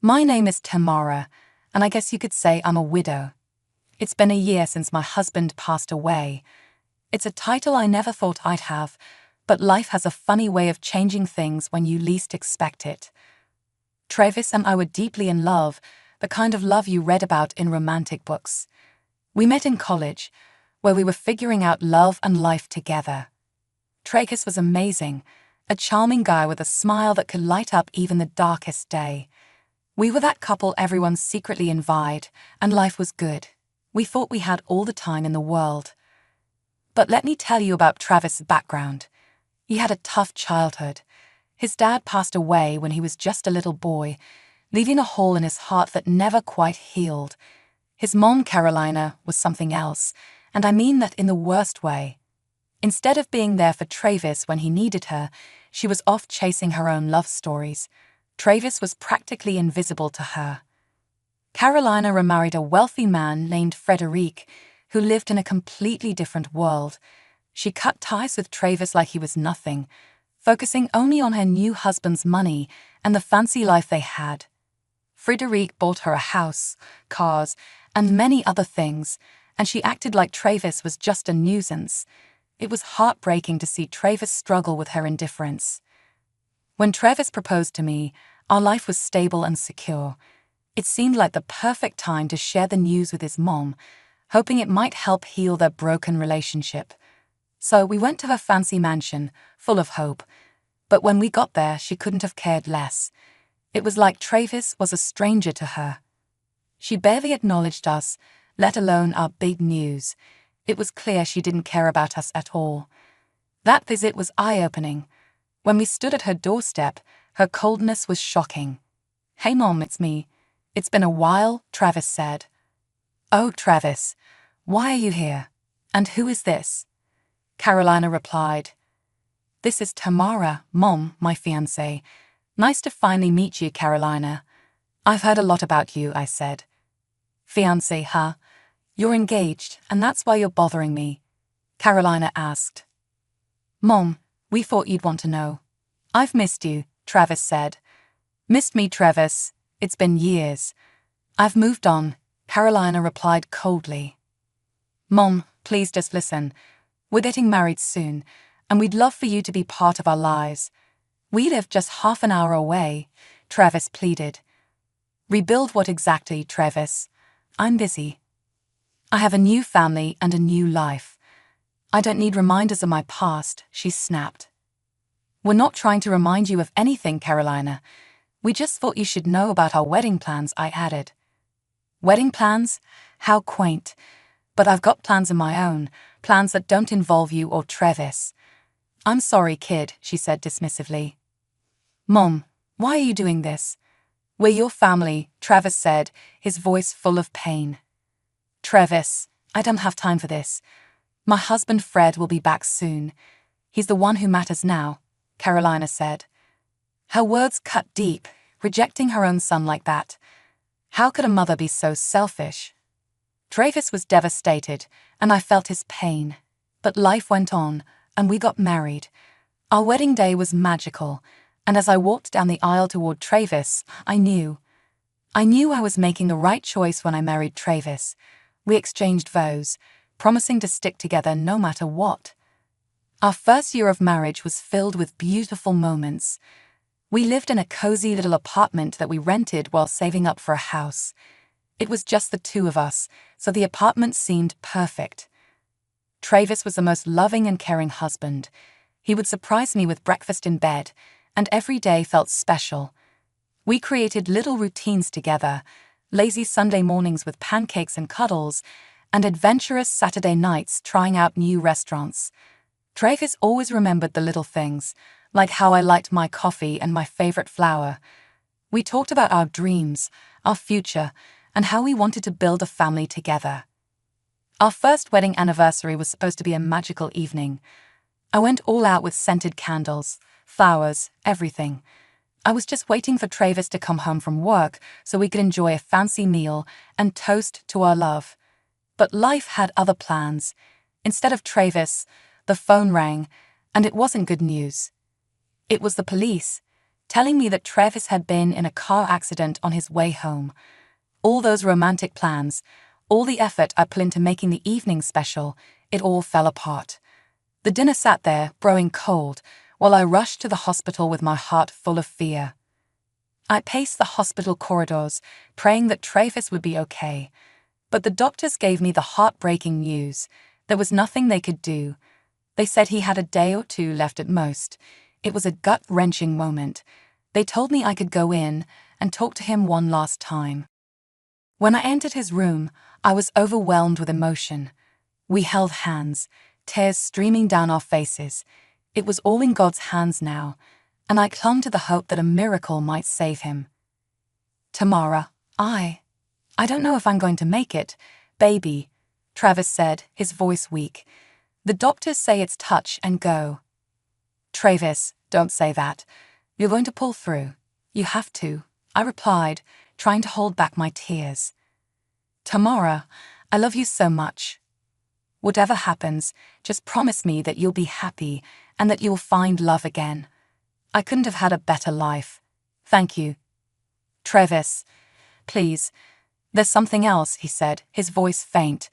My name is Tamara, and I guess you could say I'm a widow. It's been a year since my husband passed away. It's a title I never thought I'd have, but life has a funny way of changing things when you least expect it. Travis and I were deeply in love, the kind of love you read about in romantic books. We met in college, where we were figuring out love and life together. Travis was amazing, a charming guy with a smile that could light up even the darkest day. We were that couple everyone secretly envied, and life was good. We thought we had all the time in the world. But let me tell you about Travis' background. He had a tough childhood. His dad passed away when he was just a little boy, leaving a hole in his heart that never quite healed. His mom, Carolina, was something else, and I mean that in the worst way. Instead of being there for Travis when he needed her, she was off chasing her own love stories. Travis was practically invisible to her. Carolina remarried a wealthy man named Frederic, who lived in a completely different world. She cut ties with Travis like he was nothing, focusing only on her new husband's money and the fancy life they had. Frederic bought her a house, cars, and many other things, and she acted like Travis was just a nuisance. It was heartbreaking to see Travis struggle with her indifference. When Travis proposed to me, our life was stable and secure. It seemed like the perfect time to share the news with his mom, hoping it might help heal their broken relationship. So we went to her fancy mansion, full of hope. But when we got there, she couldn't have cared less. It was like Travis was a stranger to her. She barely acknowledged us, let alone our big news. It was clear she didn't care about us at all. That visit was eye-opening. When we stood at her doorstep, her coldness was shocking. "Hey Mom, it's me. It's been a while," Travis said. "Oh, Travis, why are you here? And who is this?" Carolina replied. "This is Tamara, Mom, my fiancé. Nice to finally meet you, Carolina." "I've heard a lot about you," I said. "Fiancé, huh? You're engaged, and that's why you're bothering me?" Carolina asked. "Mom, we thought you'd want to know." "I've missed you," Travis said. "Missed me, Travis? It's been years." "I've moved on," Carolina replied coldly. "Mom, please just listen. We're getting married soon, and we'd love for you to be part of our lives. We live just half an hour away," Travis pleaded. "Rebuild what exactly, Travis? I'm busy. I have a new family and a new life. I don't need reminders of my past," she snapped. "We're not trying to remind you of anything, Carolina. We just thought you should know about our wedding plans," I added. "Wedding plans? How quaint. But I've got plans of my own, plans that don't involve you or Travis." "I'm sorry, kid," she said dismissively. "Mom, why are you doing this?" "We're your family," Travis said, his voice full of pain. "Travis, I don't have time for this. My husband Fred will be back soon. He's the one who matters now," Carolina said. Her words cut deep, rejecting her own son like that. How could a mother be so selfish? Travis was devastated, and I felt his pain. But life went on, and we got married. Our wedding day was magical, and as I walked down the aisle toward Travis, I knew I was making the right choice when I married Travis. We exchanged vows, promising to stick together no matter what. Our first year of marriage was filled with beautiful moments. We lived in a cozy little apartment that we rented while saving up for a house. It was just the two of us, so the apartment seemed perfect. Travis was the most loving and caring husband. He would surprise me with breakfast in bed, and every day felt special. We created little routines together, lazy Sunday mornings with pancakes and cuddles, and adventurous Saturday nights trying out new restaurants. Travis always remembered the little things, like how I liked my coffee and my favorite flower. We talked about our dreams, our future, and how we wanted to build a family together. Our first wedding anniversary was supposed to be a magical evening. I went all out with scented candles, flowers, everything. I was just waiting for Travis to come home from work so we could enjoy a fancy meal and toast to our love. But life had other plans. Instead of Travis, the phone rang, and it wasn't good news. It was the police. telling me that Travis had been in a car accident on his way home. All those romantic plans, all the effort I put into making the evening special, it all fell apart. The dinner sat there, growing cold, while I rushed to the hospital with my heart full of fear. I paced the hospital corridors, praying that Travis would be okay. But the doctors gave me the heartbreaking news. There was nothing they could do. They said he had a day or two left at most. It was a gut-wrenching moment. They told me I could go in and talk to him one last time. When I entered his room, I was overwhelmed with emotion. We held hands, tears streaming down our faces. It was all in God's hands now, and I clung to the hope that a miracle might save him. Tamara, I don't know if I'm going to make it, baby, Travis said, his voice weak. The doctors say it's touch and go. Travis, don't say that. You're going to pull through. You have to, I replied, trying to hold back my tears. Tamara, I love you so much. Whatever happens, just promise me that you'll be happy and that you'll find love again. I couldn't have had a better life. Thank you. Travis, please. There's something else, he said, his voice faint.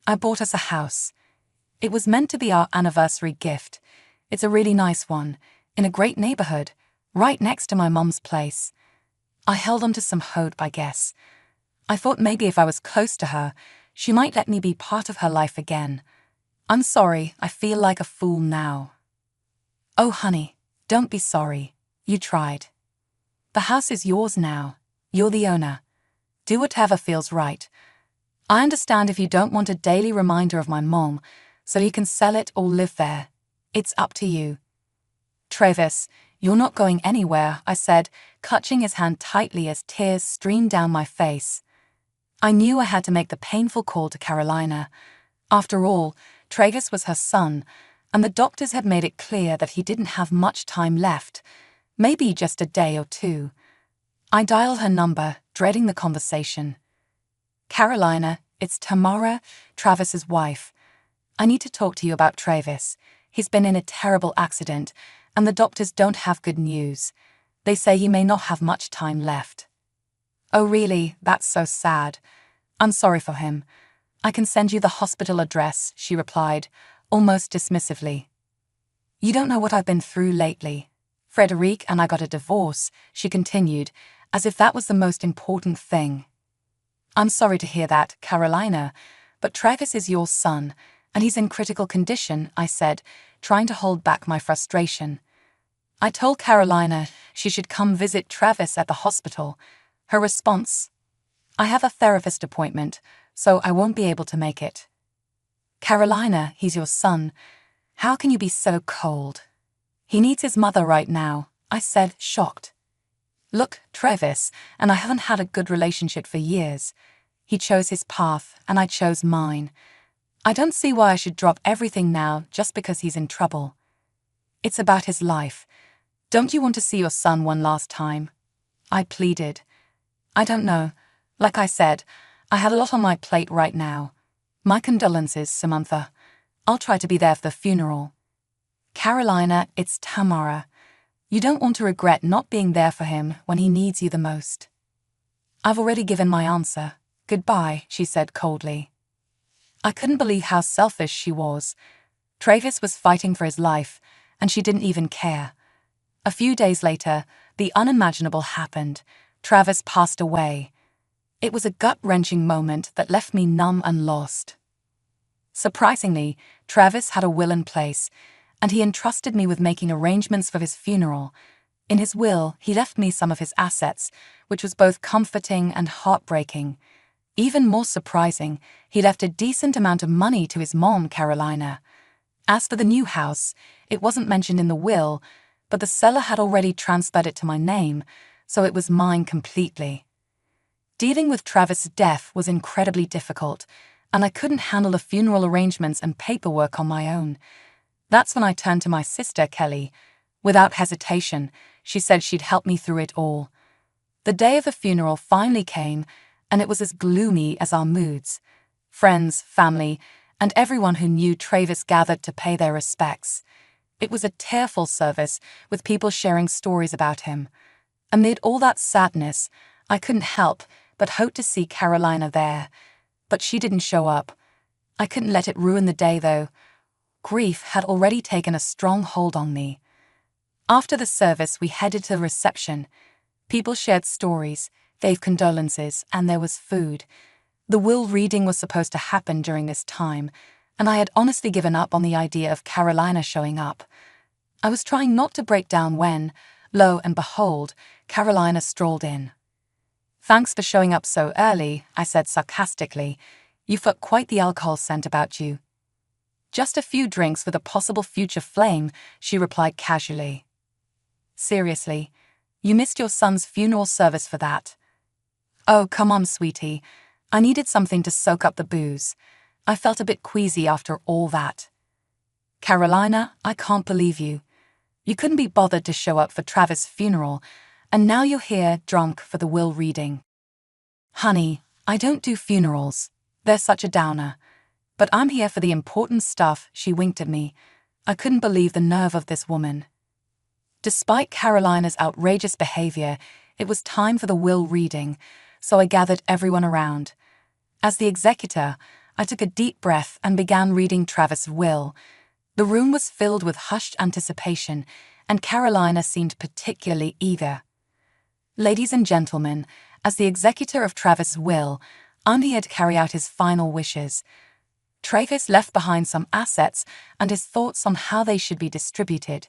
I bought us a house. It was meant to be our anniversary gift. It's a really nice one, in a great neighborhood, right next to my mum's place. I held on to some hope, I guess. I thought maybe if I was close to her, she might let me be part of her life again. I'm sorry, I feel like a fool now. Oh, honey, don't be sorry. You tried. The house is yours now. You're the owner. Do whatever feels right. I understand if you don't want a daily reminder of my mom, so you can sell it or live there. It's up to you. Travis, you're not going anywhere, I said, clutching his hand tightly as tears streamed down my face. I knew I had to make the painful call to Carolina. After all, Travis was her son, and the doctors had made it clear that he didn't have much time left, maybe just a day or two. I dialed her number, dreading the conversation. Carolina, it's Tamara, Travis's wife. I need to talk to you about Travis. He's been in a terrible accident, and the doctors don't have good news. They say he may not have much time left. Oh really, that's so sad. I'm sorry for him. I can send you the hospital address, she replied, almost dismissively. You don't know what I've been through lately. Frederic and I got a divorce, she continued, as if that was the most important thing. I'm sorry to hear that, Carolina, but Travis is your son, and he's in critical condition, I said, trying to hold back my frustration. I told Carolina she should come visit Travis at the hospital. Her response, I have a therapist appointment, so I won't be able to make it. Carolina, he's your son. How can you be so cold? He needs his mother right now, I said, shocked. Look, Travis and I haven't had a good relationship for years. He chose his path, and I chose mine. I don't see why I should drop everything now just because he's in trouble. It's about his life. Don't you want to see your son one last time? I pleaded. I don't know. Like I said, I had a lot on my plate right now. My condolences, Samantha. I'll try to be there for the funeral. Carolina, it's Tamara. You don't want to regret not being there for him when he needs you the most. I've already given my answer. Goodbye, she said coldly. I couldn't believe how selfish she was. Travis was fighting for his life, and she didn't even care. A few days later, the unimaginable happened. Travis passed away. It was a gut-wrenching moment that left me numb and lost. Surprisingly, Travis had a will in place, and he entrusted me with making arrangements for his funeral. In his will, he left me some of his assets, which was both comforting and heartbreaking. Even more surprising, he left a decent amount of money to his mom, Carolina. As for the new house, it wasn't mentioned in the will, but the seller had already transferred it to my name, so it was mine completely. Dealing with Travis' death was incredibly difficult, and I couldn't handle the funeral arrangements and paperwork on my own. That's when I turned to my sister, Kelly. Without hesitation, she said she'd help me through it all. The day of the funeral finally came, and it was as gloomy as our moods. Friends, family, and everyone who knew Travis gathered to pay their respects. It was a tearful service, with people sharing stories about him. Amid all that sadness, I couldn't help but hope to see Carolina there. But she didn't show up. I couldn't let it ruin the day, though. Grief had already taken a strong hold on me. After the service, we headed to the reception. People shared stories, gave condolences, and there was food. The will reading was supposed to happen during this time, and I had honestly given up on the idea of Carolina showing up. I was trying not to break down when, lo and behold, Carolina strolled in. "Thanks for showing up so early," I said sarcastically. "You've got quite the alcohol scent about you." "Just a few drinks with a possible future flame," she replied casually. "Seriously, you missed your son's funeral service for that." "Oh, come on, sweetie. I needed something to soak up the booze. I felt a bit queasy after all that." "Carolina, I can't believe you. You couldn't be bothered to show up for Travis' funeral, and now you're here drunk for the will reading." "Honey, I don't do funerals. They're such a downer. But I'm here for the important stuff," she winked at me. I couldn't believe the nerve of this woman. Despite Carolina's outrageous behavior, it was time for the will reading, so I gathered everyone around. As the executor, I took a deep breath and began reading Travis' will. The room was filled with hushed anticipation, and Carolina seemed particularly eager. "Ladies and gentlemen, as the executor of Travis' will, I'm here to carry out his final wishes. Travis left behind some assets and his thoughts on how they should be distributed.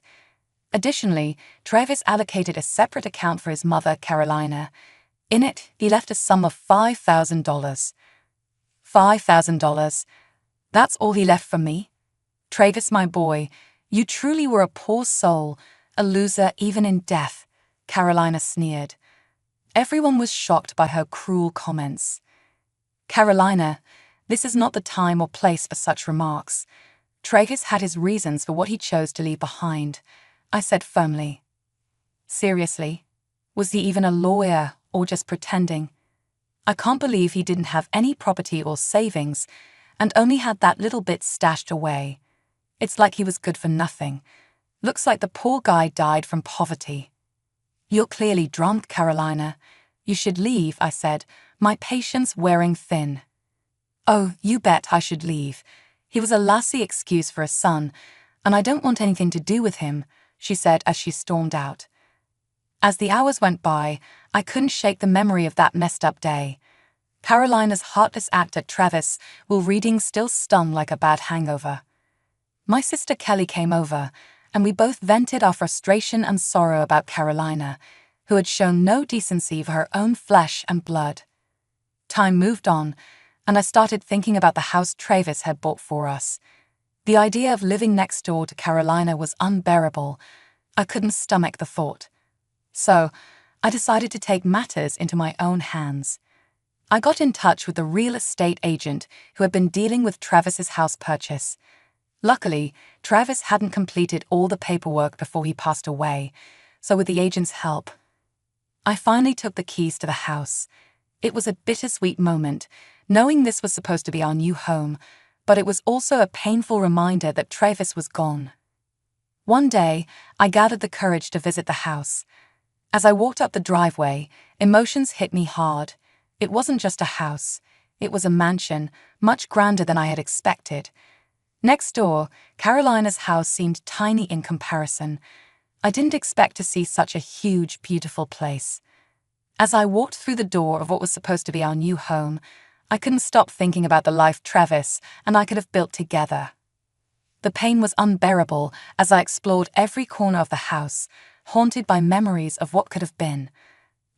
Additionally, Travis allocated a separate account for his mother, Carolina. In it, he left a sum of $5,000. $5,000? That's all he left from me? Travis, my boy, you truly were a poor soul, a loser even in death," Carolina sneered. Everyone was shocked by her cruel comments. "Carolina, this is not the time or place for such remarks. Travis had his reasons for what he chose to leave behind," I said firmly. "Seriously? Was he even a lawyer or just pretending? I can't believe he didn't have any property or savings and only had that little bit stashed away. It's like he was good for nothing. Looks like the poor guy died from poverty." "You're clearly drunk, Carolina. You should leave," I said, my patience wearing thin. "Oh, you bet I should leave. He was a lousy excuse for a son, and I don't want anything to do with him," she said as she stormed out. As the hours went by, I couldn't shake the memory of that messed-up day. Carolina's heartless act at Travis will reading still stung like a bad hangover. My sister Kelly came over, and we both vented our frustration and sorrow about Carolina, who had shown no decency for her own flesh and blood. Time moved on, and I started thinking about the house Travis had bought for us. The idea of living next door to Carolina was unbearable. I couldn't stomach the thought. So, I decided to take matters into my own hands. I got in touch with the real estate agent who had been dealing with Travis's house purchase. Luckily, Travis hadn't completed all the paperwork before he passed away, so with the agent's help, I finally took the keys to the house. It was a bittersweet moment, knowing this was supposed to be our new home, but it was also a painful reminder that Travis was gone. One day, I gathered the courage to visit the house. As I walked up the driveway, emotions hit me hard. It wasn't just a house. It was a mansion, much grander than I had expected. Next door, Carolina's house seemed tiny in comparison. I didn't expect to see such a huge, beautiful place. As I walked through the door of what was supposed to be our new home, I couldn't stop thinking about the life Travis and I could have built together. The pain was unbearable as I explored every corner of the house, haunted by memories of what could have been.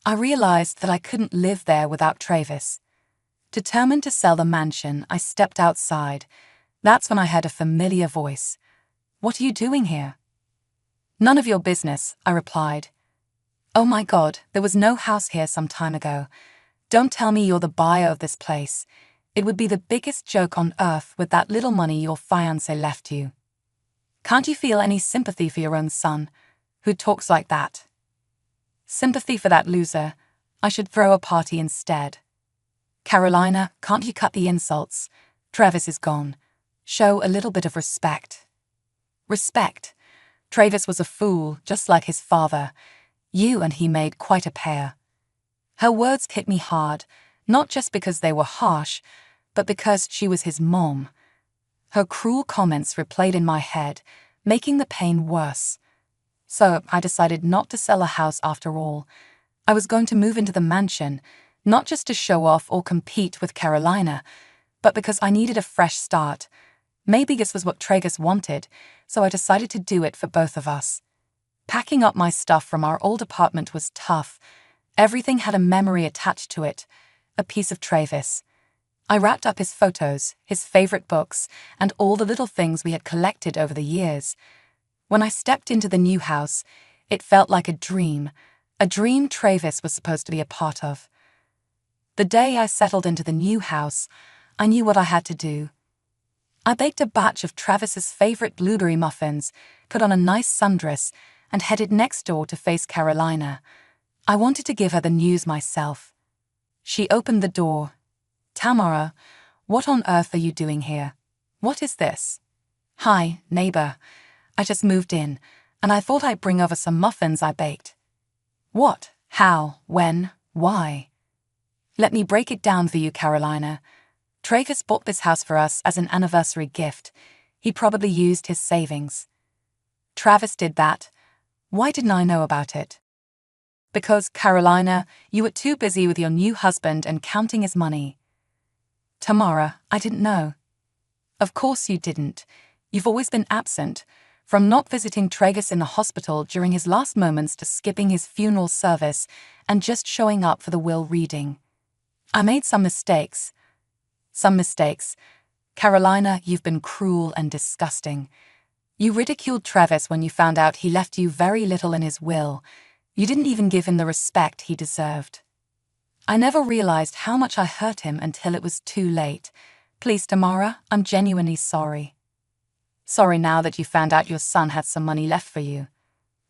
I realized that I couldn't live there without Travis. Determined to sell the mansion, I stepped outside. That's when I heard a familiar voice. "What are you doing here?" "None of your business," I replied. "Oh my God, there was no house here some time ago. Don't tell me you're the buyer of this place. It would be the biggest joke on earth with that little money your fiancé left you. Can't you feel any sympathy for your own son, who talks like that?" "Sympathy for that loser. I should throw a party instead." "Carolina, can't you cut the insults? Travis is gone. Show a little bit of respect." "Respect? Travis was a fool, just like his father. You and he made quite a pair. Her words hit me hard, not just because they were harsh, but because she was his mom. Her cruel comments replayed in my head, making the pain worse. So I decided not to sell a house after all. I was going to move into the mansion, not just to show off or compete with Carolina, but because I needed a fresh start. Maybe this was what Tragus wanted, so I decided to do it for both of us. Packing up my stuff from our old apartment was tough. Everything had a memory attached to it, a piece of Travis. I wrapped up his photos, his favorite books, and all the little things we had collected over the years. When I stepped into the new house, it felt like a dream Travis was supposed to be a part of. The day I settled into the new house, I knew what I had to do. I baked a batch of Travis's favorite blueberry muffins, put on a nice sundress, and headed next door to face Carolina. I wanted to give her the news myself. She opened the door. "Tamara, what on earth are you doing here? What is this?" "Hi, neighbor. I just moved in, and I thought I'd bring over some muffins I baked." "What? How? When? Why?" "Let me break it down for you, Carolina. Travis bought this house for us as an anniversary gift. He probably used his savings." "Travis did that. Why didn't I know about it?" "Because, Carolina, you were too busy with your new husband and counting his money." "Tamara, I didn't know." "Of course you didn't. You've always been absent, from not visiting Tragus in the hospital during his last moments to skipping his funeral service and just showing up for the will reading. I made some mistakes. Carolina, you've been cruel and disgusting. You ridiculed Travis when you found out he left you very little in his will. You didn't even give him the respect he deserved. I never realized how much I hurt him until it was too late. Please, Tamara, I'm genuinely sorry. Sorry now that you found out your son had some money left for you.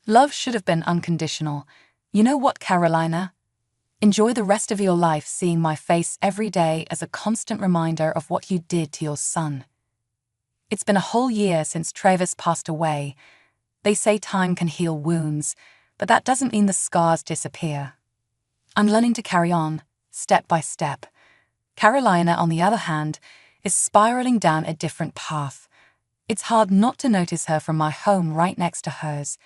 Love should have been unconditional. You know what, Carolina? Enjoy the rest of your life seeing my face every day as a constant reminder of what you did to your son. It's been a whole year since Travis passed away. They say time can heal wounds, but that doesn't mean the scars disappear. I'm learning to carry on, step by step. Carolina, on the other hand, is spiraling down a different path. It's hard not to notice her from my home right next to hers.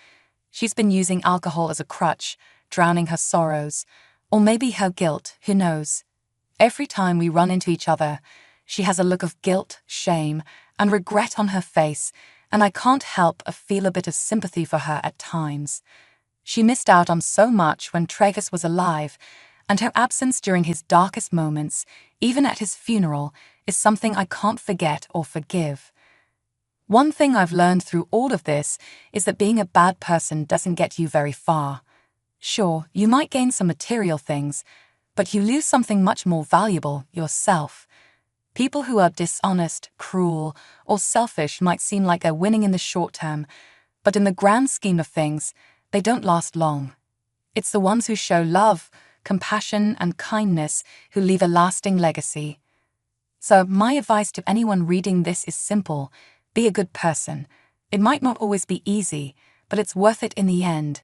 She's been using alcohol as a crutch, drowning her sorrows, or maybe her guilt, who knows. Every time we run into each other, she has a look of guilt, shame, and regret on her face, and I can't help but feel a bit of sympathy for her at times. She missed out on so much when Travis was alive, and her absence during his darkest moments, even at his funeral, is something I can't forget or forgive. One thing I've learned through all of this is that being a bad person doesn't get you very far. Sure, you might gain some material things, but you lose something much more valuable, yourself. People who are dishonest, cruel, or selfish might seem like they're winning in the short term, but in the grand scheme of things, they don't last long. It's the ones who show love, compassion, and kindness who leave a lasting legacy. So my advice to anyone reading this is simple: be a good person. It might not always be easy, but it's worth it in the end.